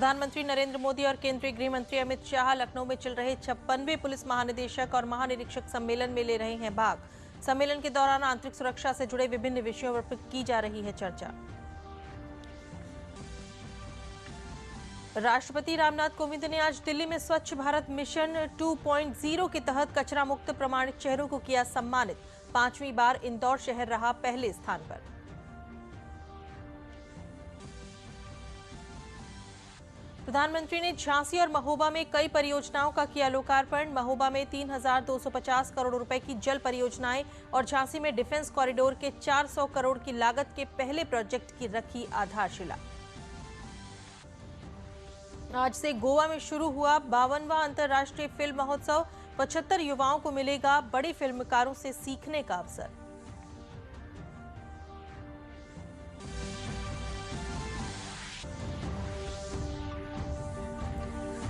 प्रधानमंत्री नरेंद्र मोदी और केंद्रीय गृह मंत्री अमित शाह लखनऊ में चल रहे 56वें पुलिस महानिदेशक और महानिरीक्षक सम्मेलन में ले रहे हैं भाग। सम्मेलन के दौरान आंतरिक सुरक्षा से जुड़े विभिन्न विषयों पर की जा रही है चर्चा। राष्ट्रपति रामनाथ कोविंद ने आज दिल्ली में स्वच्छ भारत मिशन 2.0 के तहत कचरा मुक्त प्रमाणित शहरों को किया सम्मानित। 5वीं बार इंदौर शहर रहा पहले स्थान पर। प्रधानमंत्री ने झांसी और महोबा में कई परियोजनाओं का किया लोकार्पण। महोबा में 3,250 करोड़ रुपए की जल परियोजनाएं और झांसी में डिफेंस कॉरिडोर के 400 करोड़ की लागत के पहले प्रोजेक्ट की रखी आधारशिला। आज से गोवा में शुरू हुआ 52वां अंतर्राष्ट्रीय फिल्म महोत्सव। 75 युवाओं को मिलेगा बड़े फिल्मकारों से सीखने का अवसर।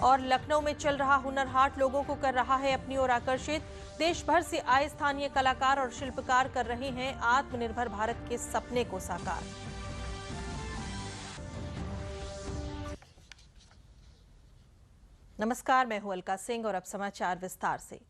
और लखनऊ में चल रहा हुनर हाट लोगों को कर रहा है अपनी ओर आकर्षित। देश भर से आए स्थानीय कलाकार और शिल्पकार कर रहे हैं आत्मनिर्भर भारत के सपने को साकार। नमस्कार, मैं हूं अलका सिंह और अब समाचार विस्तार से।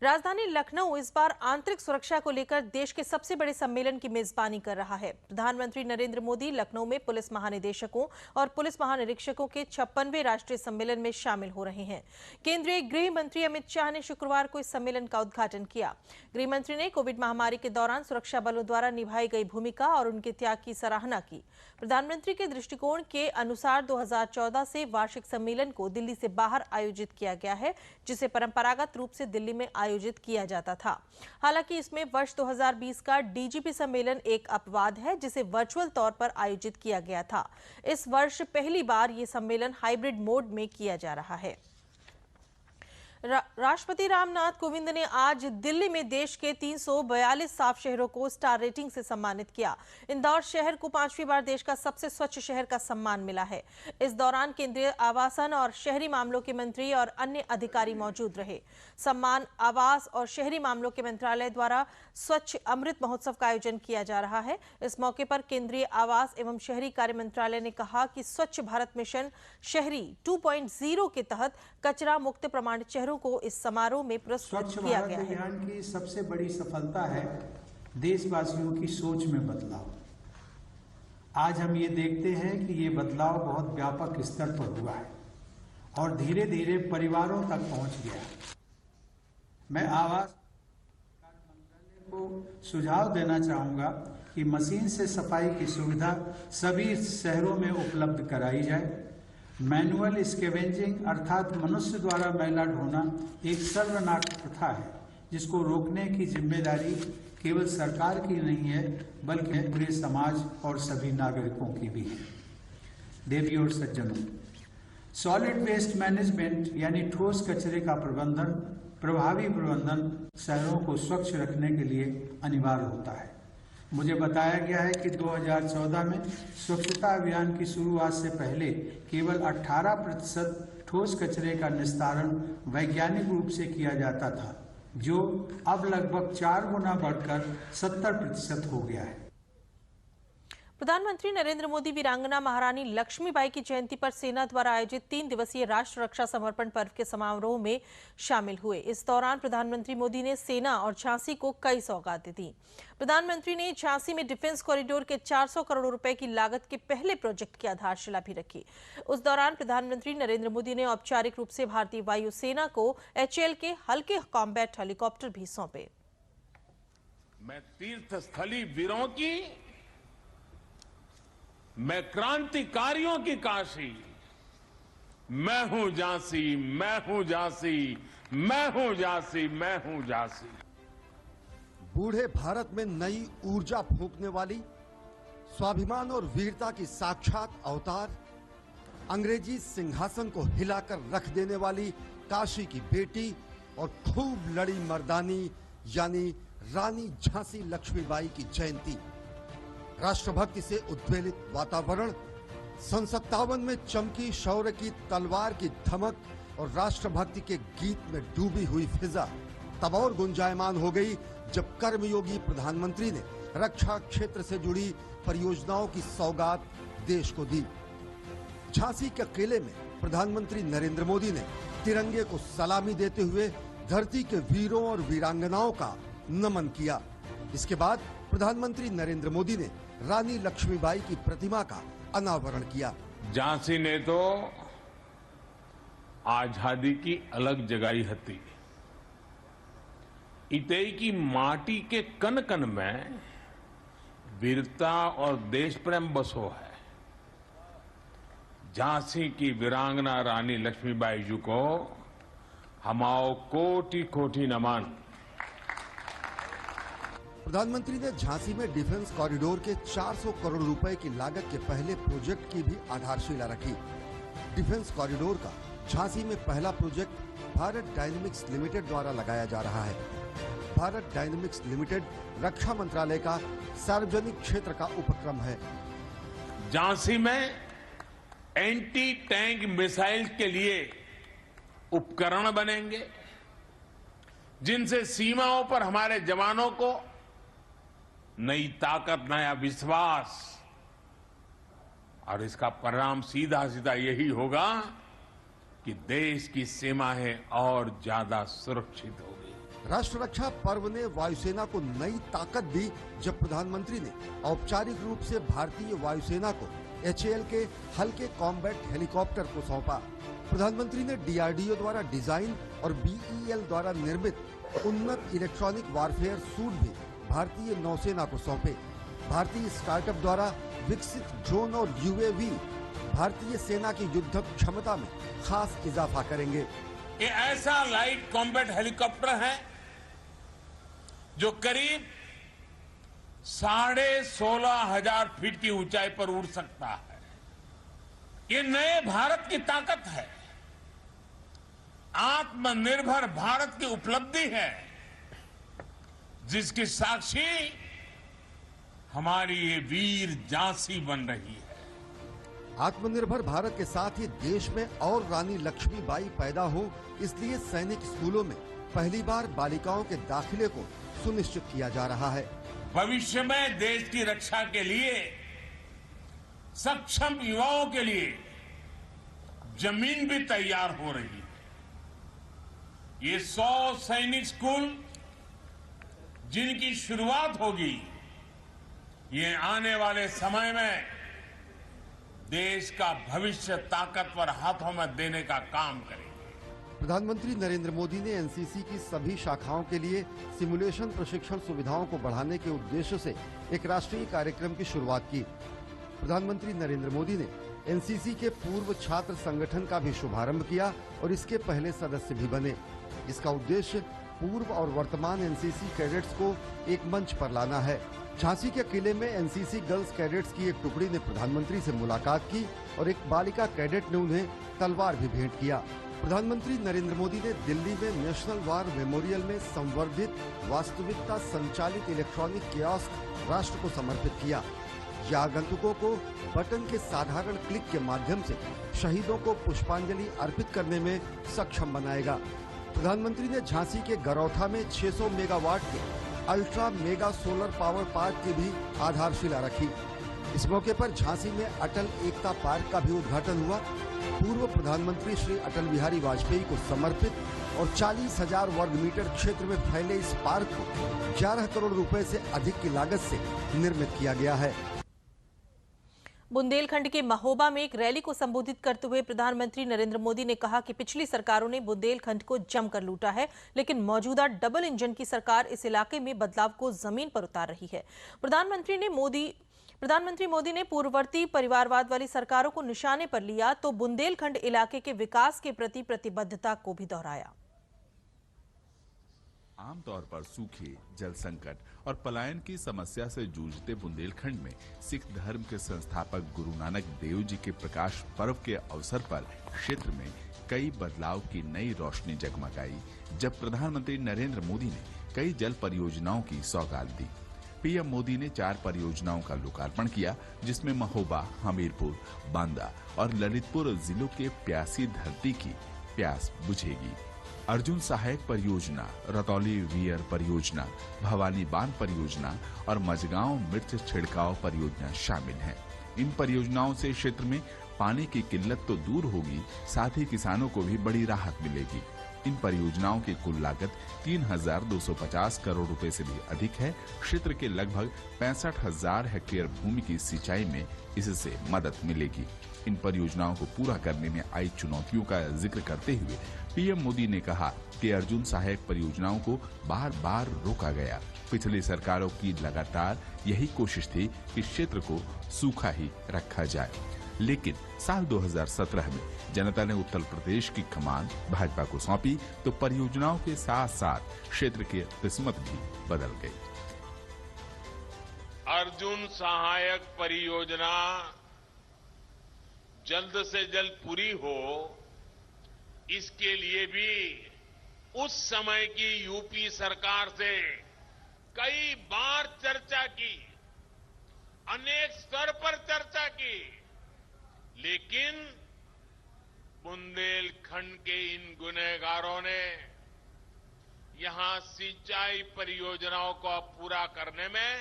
राजधानी लखनऊ इस बार आंतरिक सुरक्षा को लेकर देश के सबसे बड़े सम्मेलन की मेजबानी कर रहा है। प्रधानमंत्री नरेंद्र मोदी लखनऊ में पुलिस महानिदेशकों और पुलिस महानिरीक्षकों के 56वें राष्ट्रीय सम्मेलन में शामिल हो रहे हैं। केंद्रीय गृह मंत्री अमित शाह ने शुक्रवार को इस सम्मेलन का उद्घाटन किया। गृह मंत्री ने कोविड महामारी के दौरान सुरक्षा बलों द्वारा निभाई गई भूमिका और उनके त्याग की सराहना की। प्रधानमंत्री के दृष्टिकोण के अनुसार 2014 से वार्षिक सम्मेलन को दिल्ली से बाहर आयोजित किया गया है, जिसे परंपरागत रूप से दिल्ली में आयोजित किया जाता था। हालांकि इसमें वर्ष 2020 का डीजीपी सम्मेलन एक अपवाद है, जिसे वर्चुअल तौर पर आयोजित किया गया था। इस वर्ष पहली बार ये सम्मेलन हाइब्रिड मोड में किया जा रहा है। राष्ट्रपति रामनाथ कोविंद ने आज दिल्ली में देश के 342 साफ शहरों को स्टार रेटिंग से सम्मानित किया। इंदौर शहर को 5वीं बार देश का सबसे स्वच्छ शहर का सम्मान मिला है। इस दौरान केंद्रीय आवासन और शहरी मामलों के मंत्री और अन्य अधिकारी मौजूद रहे। सम्मान आवास और शहरी मामलों के मंत्रालय द्वारा स्वच्छ अमृत महोत्सव का आयोजन किया जा रहा है। इस मौके पर केंद्रीय आवास एवं शहरी कार्य मंत्रालय ने कहा कि स्वच्छ भारत मिशन शहरी 2.0 के तहत कचरा मुक्त प्रमाणित शहरों को इस समारोह में पुरस्कृत किया गया है। अभियान की सबसे बड़ी सफलता है देशवासियों की सोच में बदलाव। आज हम ये देखते हैं कि ये बदलाव बहुत व्यापक स्तर पर हुआ है और धीरे धीरे परिवारों तक पहुंच गया। मैं आवास मंत्रालय को सुझाव देना चाहूंगा कि मशीन से सफाई की सुविधा सभी शहरों में उपलब्ध कराई जाए। मैनुअल स्कैवेंजिंग अर्थात मनुष्य द्वारा मैला ढोना एक सर्वनाश प्रथा है, जिसको रोकने की जिम्मेदारी केवल सरकार की नहीं है, बल्कि पूरे समाज और सभी नागरिकों की भी है। देवी और सज्जनों, सॉलिड वेस्ट मैनेजमेंट यानी ठोस कचरे का प्रबंधन, प्रभावी प्रबंधन शहरों को स्वच्छ रखने के लिए अनिवार्य होता है। मुझे बताया गया है कि 2014 में स्वच्छता अभियान की शुरुआत से पहले केवल 18% ठोस कचरे का निस्तारण वैज्ञानिक रूप से किया जाता था, जो अब लगभग 4 गुना बढ़कर 70% हो गया है। प्रधानमंत्री नरेंद्र मोदी वीरांगना महारानी लक्ष्मीबाई की जयंती पर सेना द्वारा आयोजित 3 दिवसीय राष्ट्र रक्षा समर्पण पर्व के समारोह में शामिल हुए। इस दौरान प्रधानमंत्री मोदी ने सेना और झांसी को कई सौगातें दी। प्रधानमंत्री ने झांसी में डिफेंस कॉरिडोर के 400 करोड़ रुपए की लागत के पहले प्रोजेक्ट की आधारशिला भी रखी। उस दौरान प्रधानमंत्री नरेंद्र मोदी ने औपचारिक रूप से भारतीय वायुसेना को HAL के हल्के कॉम्बैट हेलीकॉप्टर भी सौंपे। मैं तीर्थ स्थली वीरों की, मैं क्रांतिकारियों की काशी, मैं हूं झांसी, मैं हूं झांसी, मैं हूं झांसी, मैं हूं झांसी। बूढ़े भारत में नई ऊर्जा फूंकने वाली, स्वाभिमान और वीरता की साक्षात अवतार, अंग्रेजी सिंहासन को हिलाकर रख देने वाली काशी की बेटी और खूब लड़ी मर्दानी यानी रानी झांसी लक्ष्मीबाई की जयंती। राष्ट्रभक्ति से उद्वेलित वातावरण, सन 57 में चमकी शौर्य की तलवार की धमक और राष्ट्रभक्ति के गीत में डूबी हुई फिजा तब और गुंजायमान हो गई जब कर्मयोगी प्रधानमंत्री ने रक्षा क्षेत्र से जुड़ी परियोजनाओं की सौगात देश को दी। झांसी के किले में प्रधानमंत्री नरेंद्र मोदी ने तिरंगे को सलामी देते हुए धरती के वीरों और वीरांगनाओं का नमन किया। इसके बाद प्रधानमंत्री नरेंद्र मोदी ने रानी लक्ष्मीबाई की प्रतिमा का अनावरण किया। झांसी ने तो आजादी की अलग जगाई हती। इतई की माटी के कन कन में वीरता और देश प्रेम बसो है। झांसी की वीरांगना रानी लक्ष्मीबाई जी को हमाओ कोटि कोटि नमन। प्रधानमंत्री ने झांसी में डिफेंस कॉरिडोर के 400 करोड़ रुपए की लागत के पहले प्रोजेक्ट की भी आधारशिला रखी। डिफेंस कॉरिडोर का झांसी में पहला प्रोजेक्ट भारत डायनेमिक्स लिमिटेड द्वारा लगाया जा रहा है। भारत डायनेमिक्स लिमिटेड रक्षा मंत्रालय का सार्वजनिक क्षेत्र का उपक्रम है। झांसी में एंटी टैंक मिसाइल के लिए उपकरण बनेंगे, जिनसे सीमाओं पर हमारे जवानों को नई ताकत, नया विश्वास, और इसका परिणाम सीधा सीधा यही होगा कि देश की सीमाएं और ज्यादा सुरक्षित होगी। राष्ट्र रक्षा पर्व ने वायुसेना को नई ताकत दी जब प्रधानमंत्री ने औपचारिक रूप से भारतीय वायुसेना को HAL के हल्के कॉम्बैट हेलीकॉप्टर को सौंपा। प्रधानमंत्री ने DRDO द्वारा डिजाइन और BEL द्वारा निर्मित उन्नत इलेक्ट्रॉनिक वारफेयर सूट भी भारतीय नौसेना को सौंपे। भारतीय स्टार्टअप द्वारा विकसित ड्रोन और UAV भारतीय सेना की युद्ध क्षमता में खास इजाफा करेंगे। ये ऐसा लाइट कॉम्बैट हेलीकॉप्टर है जो करीब 16,500 फीट की ऊंचाई पर उड़ सकता है। ये नए भारत की ताकत है, आत्मनिर्भर भारत की उपलब्धि है, जिसकी साक्षी हमारी ये वीर झांसी बन रही है। आत्मनिर्भर भारत के साथ ही देश में और रानी लक्ष्मीबाई पैदा हो, इसलिए सैनिक स्कूलों में पहली बार बालिकाओं के दाखिले को सुनिश्चित किया जा रहा है। भविष्य में देश की रक्षा के लिए सक्षम युवाओं के लिए जमीन भी तैयार हो रही है। ये 100 सैनिक स्कूल जिनकी शुरुआत होगी, ये आने वाले समय में देश का भविष्य ताकतवर हाथों में देने का काम करेंगे। प्रधानमंत्री नरेंद्र मोदी ने एनसीसी की सभी शाखाओं के लिए सिमुलेशन प्रशिक्षण सुविधाओं को बढ़ाने के उद्देश्य से एक राष्ट्रीय कार्यक्रम की शुरुआत की। प्रधानमंत्री नरेंद्र मोदी ने एनसीसी के पूर्व छात्र संगठन का भी शुभारंभ किया और इसके पहले सदस्य भी बने। इसका उद्देश्य पूर्व और वर्तमान एनसीसी कैडेट्स को एक मंच पर लाना है। झांसी के किले में एनसीसी गर्ल्स कैडेट्स की एक टुकड़ी ने प्रधानमंत्री से मुलाकात की और एक बालिका कैडेट ने उन्हें तलवार भी भेंट किया। प्रधानमंत्री नरेंद्र मोदी ने दिल्ली में नेशनल वार मेमोरियल में संवर्धित वास्तविकता संचालित इलेक्ट्रॉनिक कियोस्क राष्ट्र को समर्पित किया। यह आगंतुकों को बटन के साधारण क्लिक के माध्यम से शहीदों को पुष्पांजलि अर्पित करने में सक्षम बनाएगा। प्रधानमंत्री ने झांसी के गरौथा में 600 मेगावाट के ultra mega solar power park की भी आधारशिला रखी। इस मौके पर झांसी में अटल एकता पार्क का भी उद्घाटन हुआ। पूर्व प्रधानमंत्री श्री अटल बिहारी वाजपेयी को समर्पित और 40,000 वर्ग मीटर क्षेत्र में फैले इस पार्क को 11 करोड़ रुपए से अधिक की लागत से निर्मित किया गया है। बुंदेलखंड के महोबा में एक रैली को संबोधित करते हुए प्रधानमंत्री नरेंद्र मोदी ने कहा कि पिछली सरकारों ने बुंदेलखंड को जमकर लूटा है, लेकिन मौजूदा डबल इंजन की सरकार इस इलाके में बदलाव को जमीन पर उतार रही है। प्रधानमंत्री मोदी ने पूर्ववर्ती परिवारवाद वाली सरकारों को निशाने पर लिया तो बुंदेलखंड इलाके के विकास के प्रति प्रतिबद्धता को भी दोहराया। आमतौर पर सूखे, जल संकट और पलायन की समस्या से जूझते बुंदेलखंड में सिख धर्म के संस्थापक गुरु नानक देव जी के प्रकाश पर्व के अवसर पर क्षेत्र में कई बदलाव की नई रोशनी जगमगाई, जब प्रधानमंत्री नरेंद्र मोदी ने कई जल परियोजनाओं की सौगात दी। पीएम मोदी ने 4 परियोजनाओं का लोकार्पण किया, जिसमें महोबा, हमीरपुर, बांदा और ललितपुर जिलों के प्यासी धरती की प्यास बुझेगी। अर्जुन सहायक परियोजना, रतौली वियर परियोजना, भवानी बांध परियोजना और मझगांव मिर्च छिड़काव परियोजना शामिल हैं। इन परियोजनाओं से क्षेत्र में पानी की किल्लत तो दूर होगी, साथ ही किसानों को भी बड़ी राहत मिलेगी। इन परियोजनाओं की कुल लागत 3,250 करोड़ रुपए से भी अधिक है। क्षेत्र के लगभग 65,000 हेक्टेयर भूमि की सिंचाई में इससे मदद मिलेगी। इन परियोजनाओं को पूरा करने में आई चुनौतियों का जिक्र करते हुए पीएम मोदी ने कहा कि अर्जुन सहायक परियोजनाओं को बार बार रोका गया। पिछली सरकारों की लगातार यही कोशिश थी कि क्षेत्र को सूखा ही रखा जाए, लेकिन साल 2017 में जनता ने उत्तर प्रदेश की कमान भाजपा को सौंपी तो परियोजनाओं के साथ साथ क्षेत्र की किस्मत भी बदल गई। अर्जुन सहायक परियोजना जल्द से जल्द पूरी हो, इसके लिए भी उस समय की यूपी सरकार से कई बार चर्चा की, अनेक स्तर पर चर्चा की, लेकिन बुंदेलखंड के इन गुनहगारों ने यहां सिंचाई परियोजनाओं को पूरा करने में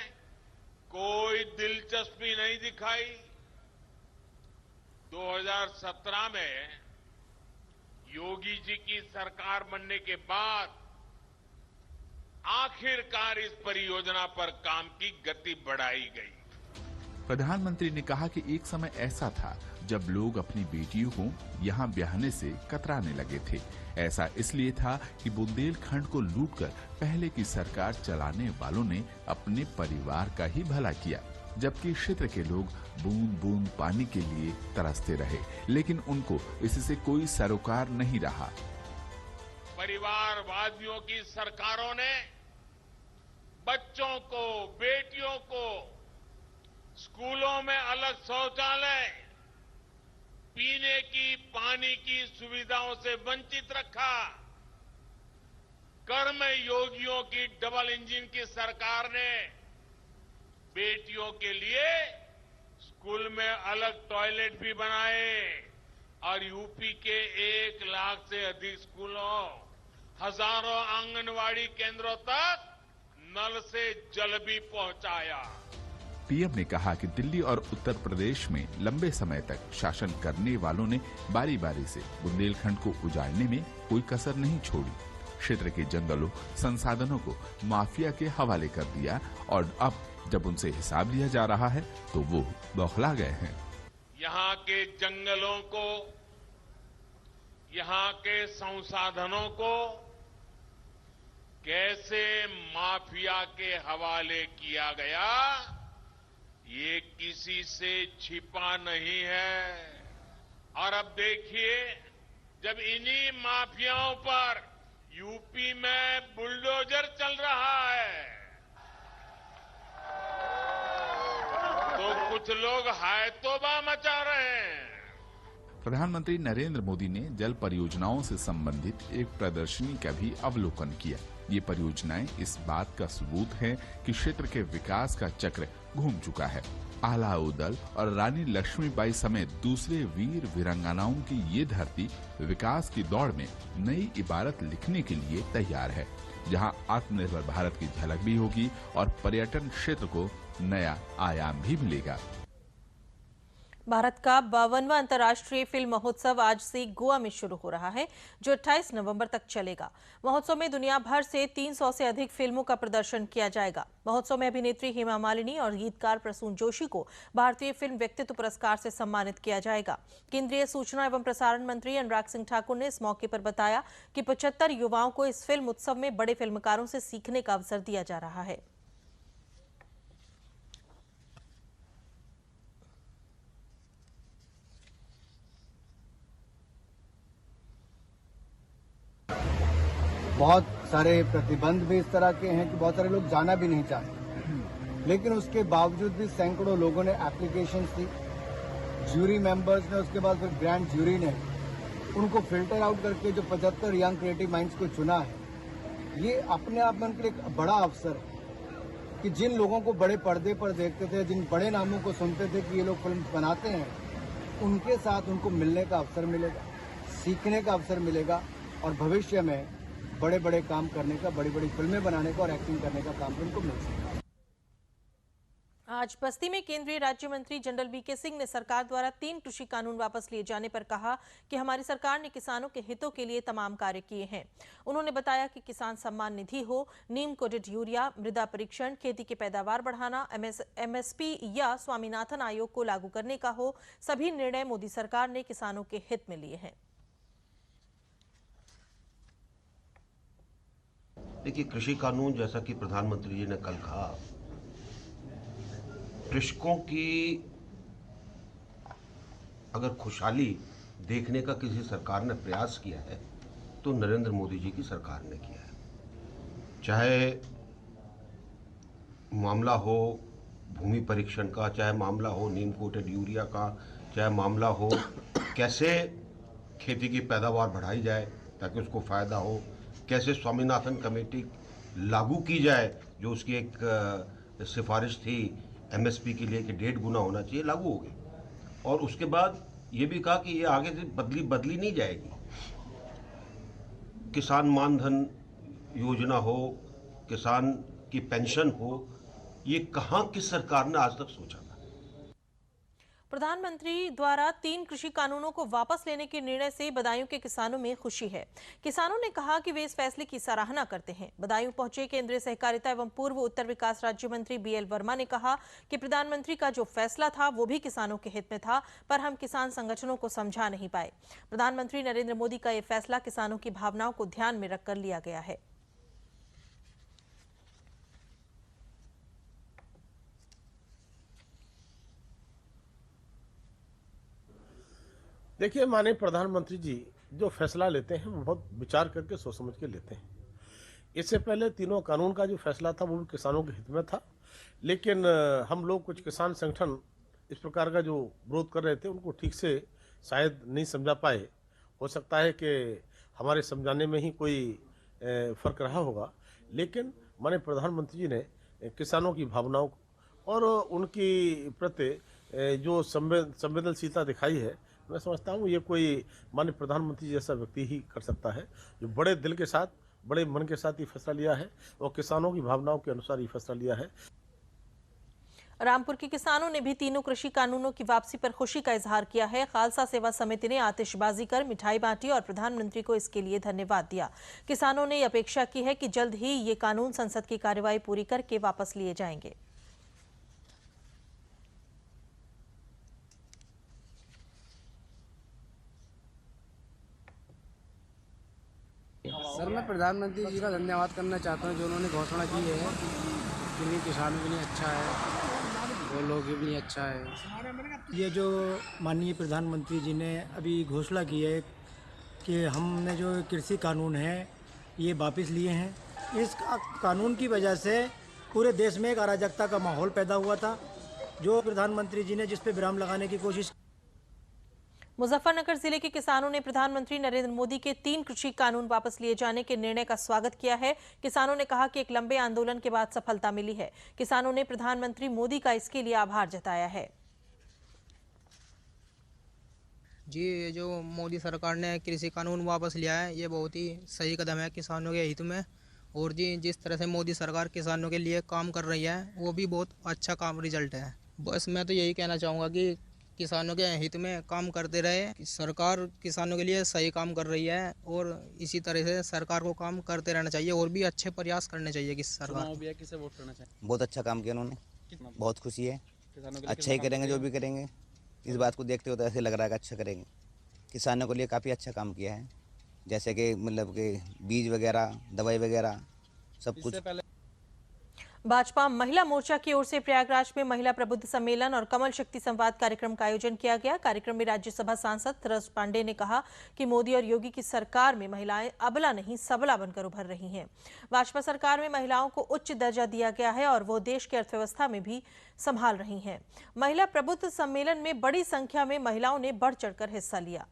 कोई दिलचस्पी नहीं दिखाई। 2017 में योगी जी की सरकार बनने के बाद आखिरकार इस परियोजना पर काम की गति बढ़ाई गई। प्रधानमंत्री ने कहा कि एक समय ऐसा था जब लोग अपनी बेटियों को यहाँ ब्याहने से कतराने लगे थे। ऐसा इसलिए था कि बुंदेलखंड को लूटकर पहले की सरकार चलाने वालों ने अपने परिवार का ही भला किया, जबकि क्षेत्र के लोग बूंद बूंद पानी के लिए तरसते रहे, लेकिन उनको इससे कोई सरोकार नहीं रहा। परिवारवादियों की सरकारों ने बच्चों को, बेटियों को स्कूलों में अलग शौचालय, पीने की पानी की सुविधाओं से वंचित रखा। कर्म योगियों की डबल इंजन की सरकार ने बेटियों के लिए स्कूल में अलग टॉयलेट भी बनाए और यूपी के 1 लाख से अधिक स्कूलों, हजारों आंगनवाड़ी केंद्रों तक नल से जल भी पहुंचाया। पीएम ने कहा कि दिल्ली और उत्तर प्रदेश में लंबे समय तक शासन करने वालों ने बारी बारी से बुंदेलखंड को उजाड़ने में कोई कसर नहीं छोड़ी। क्षेत्र के जंगलों, संसाधनों को माफिया के हवाले कर दिया और अब जब उनसे हिसाब लिया जा रहा है तो वो बौखला गए हैं। यहाँ के जंगलों को, यहाँ के संसाधनों को कैसे माफिया के हवाले किया गया, ये किसी से छिपा नहीं है। और अब देखिए, जब इन्हीं माफियाओं पर यूपी में बुलडोजर चल रहा है तो कुछ लोग हाय तौबा मचा रहे हैं। प्रधानमंत्री नरेंद्र मोदी ने जल परियोजनाओं से संबंधित एक प्रदर्शनी का भी अवलोकन किया। ये परियोजनाएं इस बात का सबूत है कि क्षेत्र के विकास का चक्र घूम चुका है। आलाउदल और रानी लक्ष्मीबाई समेत दूसरे वीर वीरांगनाओं की ये धरती विकास की दौड़ में नई इबारत लिखने के लिए तैयार है, जहां आत्मनिर्भर भारत की झलक भी होगी और पर्यटन क्षेत्र को नया आयाम भी मिलेगा। भारत का 52वां अंतर्राष्ट्रीय फिल्म महोत्सव आज से गोवा में शुरू हो रहा है, जो 28 नवंबर तक चलेगा। महोत्सव में दुनिया भर से 300 से अधिक फिल्मों का प्रदर्शन किया जाएगा। महोत्सव में अभिनेत्री हेमा मालिनी और गीतकार प्रसून जोशी को भारतीय फिल्म व्यक्तित्व पुरस्कार से सम्मानित किया जाएगा। केंद्रीय सूचना एवं प्रसारण मंत्री अनुराग सिंह ठाकुर ने इस मौके पर बताया कि 75 युवाओं को इस फिल्म उत्सव में बड़े फिल्मकारों से सीखने का अवसर दिया जा रहा है। बहुत सारे प्रतिबंध भी इस तरह के हैं कि बहुत सारे लोग जाना भी नहीं चाहते, लेकिन उसके बावजूद भी सैकड़ों लोगों ने एप्लीकेशन दी। ज्यूरी मेंबर्स ने, उसके बाद फिर ग्रैंड ज्यूरी ने उनको फिल्टर आउट करके जो 75 यंग क्रिएटिव माइंड्स को चुना है, ये अपने आप में उनके लिए एक बड़ा अवसर है कि जिन लोगों को बड़े पर्दे पर देखते थे, जिन बड़े नामों को सुनते थे कि ये लोग फिल्म बनाते हैं, उनके साथ उनको मिलने का अवसर मिलेगा, सीखने का अवसर मिलेगा और भविष्य में बड़े बड़े काम करने का, बड़ी बड़ी फिल्में बनाने का और एक्टिंग करने का काम उनको मिल सकता है। आज आज बस्ती में केंद्रीय राज्य मंत्री जनरल वीके सिंह ने सरकार द्वारा 3 कृषि कानून वापस लिए जाने पर कहा कि हमारी सरकार ने किसानों के हितों के लिए तमाम कार्य किए हैं। उन्होंने बताया कि किसान सम्मान निधि हो, नीम कोटेड यूरिया, मृदा परीक्षण, खेती की पैदावार बढ़ाना, MSP या स्वामीनाथन आयोग को लागू करने का हो, सभी निर्णय मोदी सरकार ने किसानों के हित में लिए हैं। देखिए, कृषि कानून जैसा कि प्रधानमंत्री जी ने कल कहा, कृषकों की अगर खुशहाली देखने का किसी सरकार ने प्रयास किया है तो नरेंद्र मोदी जी की सरकार ने किया है। चाहे मामला हो भूमि परीक्षण का, चाहे मामला हो नीम कोटेड यूरिया का, चाहे मामला हो कैसे खेती की पैदावार बढ़ाई जाए ताकि उसको फायदा हो, कैसे स्वामीनाथन कमेटी लागू की जाए जो उसकी एक सिफारिश थी MSP के लिए कि 1.5 गुना होना चाहिए, लागू हो गई। और उसके बाद ये भी कहा कि ये आगे से बदली नहीं जाएगी। किसान मानधन योजना हो, किसान की पेंशन हो, ये कहाँ किस सरकार ने आज तक सोचा था। प्रधानमंत्री द्वारा 3 कृषि कानूनों को वापस लेने के निर्णय से बदायूं के किसानों में खुशी है। किसानों ने कहा कि वे इस फैसले की सराहना करते हैं। बदायूं पहुंचे केंद्रीय सहकारिता एवं पूर्व उत्तर विकास राज्य मंत्री BL वर्मा ने कहा कि प्रधानमंत्री का जो फैसला था वो भी किसानों के हित में था, पर हम किसान संगठनों को समझा नहीं पाए। प्रधानमंत्री नरेंद्र मोदी का ये फैसला किसानों की भावनाओं को ध्यान में रखकर लिया गया है। देखिए, माननीय प्रधानमंत्री जी जो फैसला लेते हैं वो बहुत विचार करके सोच समझ के लेते हैं। इससे पहले तीनों कानून का जो फैसला था वो भी किसानों के हित में था, लेकिन हम लोग कुछ किसान संगठन इस प्रकार का जो विरोध कर रहे थे उनको ठीक से शायद नहीं समझा पाए। हो सकता है कि हमारे समझाने में ही कोई फर्क रहा होगा, लेकिन माननीय प्रधानमंत्री जी ने किसानों की भावनाओं और उनकी प्रति जो संवेदनशीलता दिखाई है, मैं समझता हूँ ये कोई माननीय प्रधानमंत्री जैसा व्यक्ति ही कर सकता है जो बड़े दिल के साथ, बड़े मन के साथ ये फैसला लिया है और किसानों की भावनाओं के अनुसार ये फैसला लिया है। रामपुर के किसानों ने भी तीनों कृषि कानूनों की वापसी पर खुशी का इजहार किया है। खालसा सेवा समिति ने आतिशबाजी कर मिठाई बांटी और प्रधानमंत्री को इसके लिए धन्यवाद दिया। किसानों ने अपेक्षा की है कि जल्द ही ये कानून संसद की कार्यवाही पूरी करके वापस लिए जाएंगे। सर, मैं प्रधानमंत्री जी का धन्यवाद करना चाहता हूं जो उन्होंने घोषणा की है कि नहीं किसानों के लिए अच्छा है, वो लोगों के लिए अच्छा है। ये जो माननीय प्रधानमंत्री जी ने अभी घोषणा की है कि हमने जो कृषि कानून है ये वापस लिए हैं, इस कानून की वजह से पूरे देश में एक अराजकता का माहौल पैदा हुआ था, जो प्रधानमंत्री जी ने जिस पे विराम लगाने की कोशिश। मुजफ्फरनगर जिले के किसानों ने प्रधानमंत्री नरेंद्र मोदी के 3 कृषि कानून वापस लिए जाने के निर्णय का स्वागत किया है। किसानों ने कहा कि एक लंबे आंदोलन के बाद सफलता मिली है। किसानों ने प्रधानमंत्री मोदी का इसके लिए आभार जताया है। जी, ये जो मोदी सरकार ने कृषि कानून वापस लिया है ये बहुत ही सही कदम है किसानों के हित में। और जी, जिस तरह से मोदी सरकार किसानों के लिए काम कर रही है वो भी बहुत अच्छा काम रिजल्ट है। बस मैं तो यही कहना चाहूँगा कि किसानों के हित में काम करते रहे। सरकार किसानों के लिए सही काम कर रही है और इसी तरह से सरकार को काम करते रहना चाहिए और भी अच्छे प्रयास करने चाहिए। किस सरकार किसे वोट करना चाहिए? बहुत अच्छा काम किया उन्होंने, बहुत खुशी है। अच्छा ही करेंगे जो भी करेंगे, इस बात को देखते हो तो ऐसे लग रहा है कि अच्छा करेंगे। किसानों के लिए काफ़ी अच्छा काम किया है, जैसे कि मतलब कि बीज वगैरह, दवाई वगैरह सब कुछ। भाजपा महिला मोर्चा की ओर से प्रयागराज में महिला प्रबुद्ध सम्मेलन और कमल शक्ति संवाद कार्यक्रम का आयोजन किया गया। कार्यक्रम में राज्यसभा सांसद तरस पांडे ने कहा कि मोदी और योगी की सरकार में महिलाएं अबला नहीं सबला बनकर उभर रही हैं। भाजपा सरकार में महिलाओं को उच्च दर्जा दिया गया है और वो देश की अर्थव्यवस्था में भी संभाल रही हैं। महिला प्रबुद्ध सम्मेलन में बड़ी संख्या में महिलाओं ने बढ़ चढ़कर हिस्सा लिया।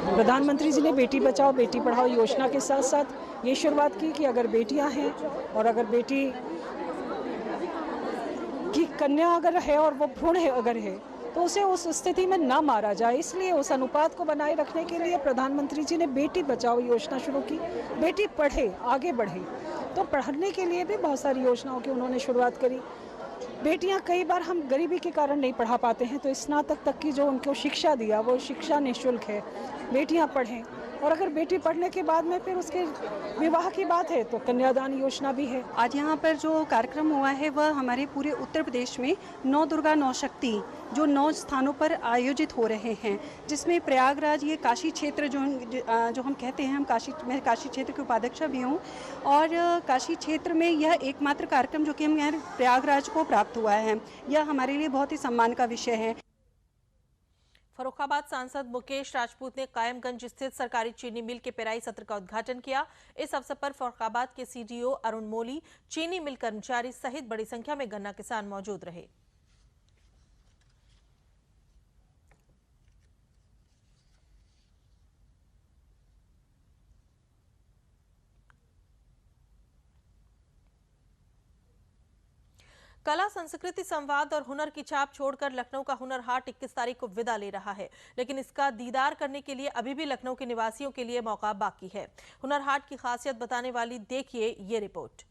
प्रधानमंत्री जी ने बेटी बचाओ बेटी पढ़ाओ योजना के साथ साथ ये शुरुआत की कि अगर बेटियां हैं और अगर बेटी की कन्या अगर है और वो भ्रूण है अगर है तो उसे उस स्थिति में ना मारा जाए, इसलिए उस अनुपात को बनाए रखने के लिए प्रधानमंत्री जी ने बेटी बचाओ योजना शुरू की। बेटी पढ़े, आगे बढ़े, तो पढ़ने के लिए भी बहुत सारी योजनाओं की उन्होंने शुरुआत करी। बेटियां कई बार हम गरीबी के कारण नहीं पढ़ा पाते हैं, तो स्नातक तक की जो उनको शिक्षा दिया वो शिक्षा निःशुल्क है। बेटियां पढ़ें, और अगर बेटी पढ़ने के बाद में फिर उसके विवाह की बात है तो कन्यादान योजना भी है। आज यहाँ पर जो कार्यक्रम हुआ है वह हमारे पूरे उत्तर प्रदेश में 9 दुर्गा 9 शक्ति जो 9 स्थानों पर आयोजित हो रहे हैं, जिसमें प्रयागराज ये काशी क्षेत्र जो हम कहते हैं, मैं काशी क्षेत्र के उपाध्यक्ष भी हूँ, और काशी क्षेत्र में यह एकमात्र कार्यक्रम जो कि हम यहाँ प्रयागराज को प्राप्त हुआ है, यह हमारे लिए बहुत ही सम्मान का विषय है। फर्रुखाबाद सांसद मुकेश राजपूत ने कायमगंज स्थित सरकारी चीनी मिल के पेराई सत्र का उद्घाटन किया। इस अवसर पर फर्रुखाबाद के सीडीओ अरुण मोली, चीनी मिल कर्मचारी सहित बड़ी संख्या में गन्ना किसान मौजूद रहे। कला, संस्कृति, संवाद और हुनर की छाप छोड़कर लखनऊ का हुनर हाट 21 तारीख को विदा ले रहा है, लेकिन इसका दीदार करने के लिए अभी भी लखनऊ के निवासियों के लिए मौका बाकी है। हुनर हाट की खासियत बताने वाली देखिए ये रिपोर्ट।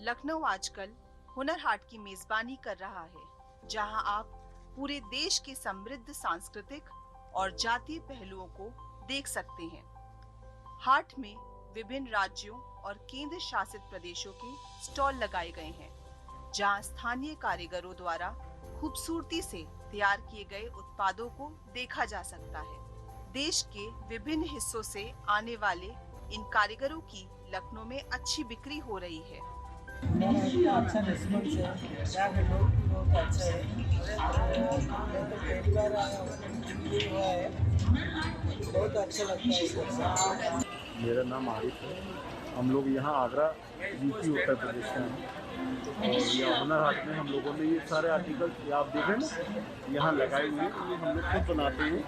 लखनऊ आजकल हुनर हाट की मेजबानी कर रहा है, जहां आप पूरे देश के समृद्ध सांस्कृतिक और जातीय पहलुओं को देख सकते हैं। हाट में विभिन्न राज्यों और केंद्र शासित प्रदेशों के स्टॉल लगाए गए हैं, जहां स्थानीय कारीगरों द्वारा खूबसूरती से तैयार किए गए उत्पादों को देखा जा सकता है। देश के विभिन्न हिस्सों से आने वाले इन कारीगरों की लखनऊ में अच्छी बिक्री हो रही है। अच्छा रिस्पॉन्स है, यहाँ के लोग भी बहुत अच्छे हैं। मैं तो पहली बार आया हूँ, बहुत अच्छा लगता है। मेरा नाम आरिफ है। हम लोग यहाँ आगरा यूपी उत्तर प्रदेश से हैं, और यहाँ हुनर हाट में हम लोगों ने ये सारे आर्टिकल्स आप देखें ना यहाँ लगाए हुए, ये हम लोग खुद बनाते हैं,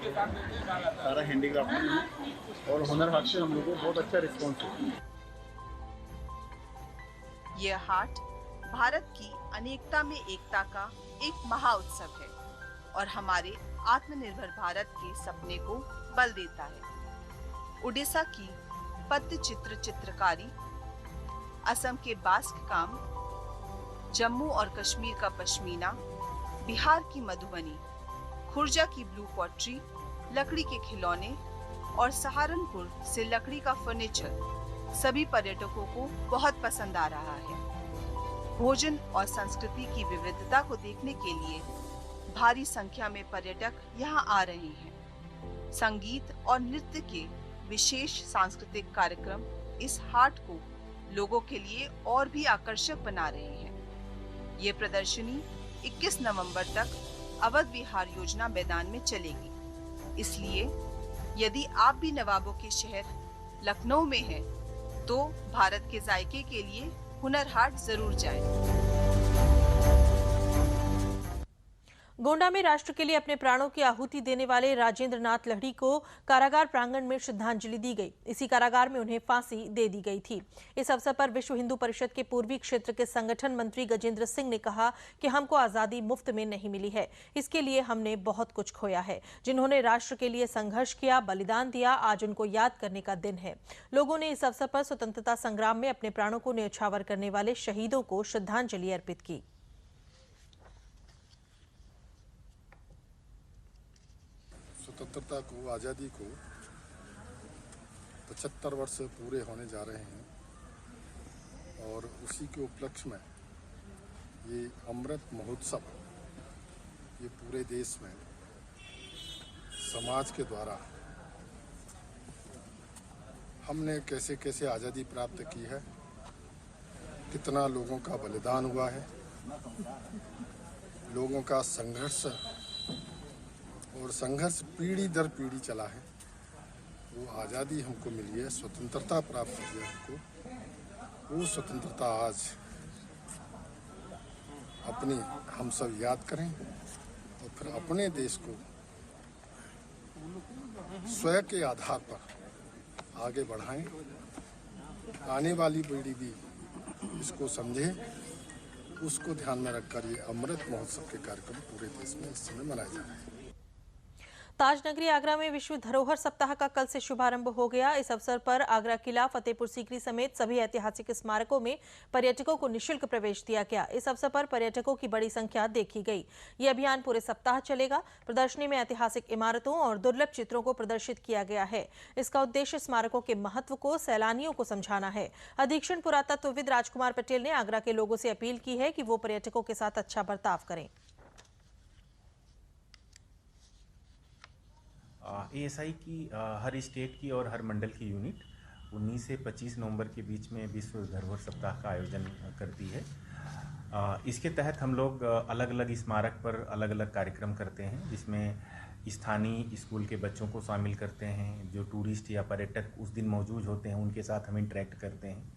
सारा हैंडीक्राफ्ट है, और हुनर हाट से हम लोगों को बहुत अच्छा रिस्पॉन्स है। यह हाट भारत की अनेकता में एकता का एक महा उत्सव है और हमारे आत्मनिर्भर भारत के सपने को बल देता है। उड़ीसा की पट्टचित्र चित्रकारी, असम के बास्क काम, जम्मू और कश्मीर का पश्मीना, बिहार की मधुबनी, खुर्जा की ब्लू पॉटरी, लकड़ी के खिलौने और सहारनपुर से लकड़ी का फर्नीचर सभी पर्यटकों को बहुत पसंद आ रहा है। भोजन और संस्कृति की विविधता को देखने के लिए भारी संख्या में पर्यटक यहाँ आ रहे हैं। संगीत और नृत्य के विशेष सांस्कृतिक कार्यक्रम इस हाट को लोगों के लिए और भी आकर्षक बना रहे हैं। ये प्रदर्शनी 21 नवंबर तक अवध विहार योजना मैदान में चलेगी। इसलिए यदि आप भी नवाबों के शहर लखनऊ में हैं, तो भारत के जायके के लिए हुनर हाट जरूर जाएं। गोंडा में राष्ट्र के लिए अपने प्राणों की आहुति देने वाले राजेंद्र नाथ लहड़ी को कारागार प्रांगण में श्रद्धांजलि दी गई। इसी कारागार में उन्हें फांसी दे दी गई थी। इस अवसर पर विश्व हिंदू परिषद के पूर्वी क्षेत्र के संगठन मंत्री गजेंद्र सिंह ने कहा कि हमको आजादी मुफ्त में नहीं मिली है, इसके लिए हमने बहुत कुछ खोया है। जिन्होंने राष्ट्र के लिए संघर्ष किया, बलिदान दिया, आज उनको याद करने का दिन है। लोगों ने इस अवसर पर स्वतंत्रता संग्राम में अपने प्राणों को न्यौछावर करने वाले शहीदों को श्रद्धांजलि अर्पित की। स्वतंत्रता को, आज़ादी को 75 वर्ष पूरे होने जा रहे हैं, और उसी के उपलक्ष्य में ये अमृत महोत्सव ये पूरे देश में समाज के द्वारा हमने कैसे कैसे आज़ादी प्राप्त की है, कितना लोगों का बलिदान हुआ है, लोगों का संघर्ष और संघर्ष पीढ़ी दर पीढ़ी चला है, वो आज़ादी हमको मिली है, स्वतंत्रता प्राप्त हुई है हमको। वो स्वतंत्रता आज अपनी हम सब याद करें और फिर अपने देश को स्वयं के आधार पर आगे बढ़ाएं। आने वाली पीढ़ी भी इसको समझे उसको ध्यान में रखकर ये अमृत महोत्सव के कार्यक्रम पूरे देश में इस समय मनाए जा रहे हैं। ताज नगरी आगरा में विश्व धरोहर सप्ताह का कल से शुभारंभ हो गया। इस अवसर पर आगरा किला, फतेहपुर सीकरी समेत सभी ऐतिहासिक स्मारकों में पर्यटकों को निःशुल्क प्रवेश दिया गया। इस अवसर पर पर्यटकों की बड़ी संख्या देखी गई। ये अभियान पूरे सप्ताह चलेगा। प्रदर्शनी में ऐतिहासिक इमारतों और दुर्लभ चित्रों को प्रदर्शित किया गया है। इसका उद्देश्य स्मारकों के महत्व को सैलानियों को समझाना है। अधीक्षण पुरातत्वविद राजकुमार पटेल ने आगरा के लोगों से अपील की है कि वो पर्यटकों के साथ अच्छा बर्ताव करें। ASI की हर स्टेट की और हर मंडल की यूनिट 19 से 25 नवंबर के बीच में विश्व धरोहर सप्ताह का आयोजन करती है। इसके तहत हम लोग अलग अलग स्मारक पर अलग अलग कार्यक्रम करते हैं, जिसमें स्थानीय स्कूल के बच्चों को शामिल करते हैं। जो टूरिस्ट या पर्यटक उस दिन मौजूद होते हैं उनके साथ हम इंटरेक्ट करते हैं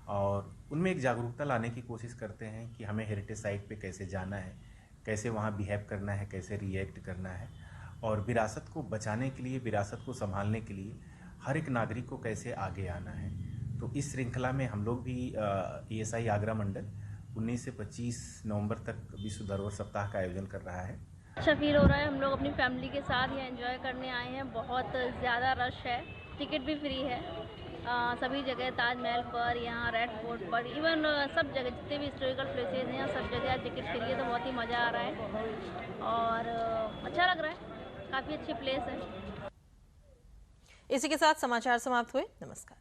और उनमें एक जागरूकता लाने की कोशिश करते हैं कि हमें हेरिटेज साइट पे कैसे जाना है, कैसे वहाँ बिहेव करना है, कैसे रिएक्ट करना है और विरासत को बचाने के लिए, विरासत को संभालने के लिए हर एक नागरिक को कैसे आगे आना है। तो इस श्रृंखला में हम लोग भी ASI आगरा मंडल 19 से 25 नवंबर तक विश्व धरोहर सप्ताह का आयोजन कर रहा है। अच्छा फील हो रहा है। हम लोग अपनी फैमिली के साथ यहाँ एंजॉय करने आए हैं। बहुत ज़्यादा रश है, टिकट भी फ्री है। सभी जगह ताजमहल पर, यहाँ रेड फोर्ट पर, इवन सब जगह जितने भी हिस्टोरिकल प्लेसेज हैं सब जगह टिकट फ्री है। तो बहुत ही मज़ा आ रहा है और अच्छा लग रहा है। काफ़ी अच्छी प्लेस है। इसी के साथ समाचार समाप्त हुए। नमस्कार।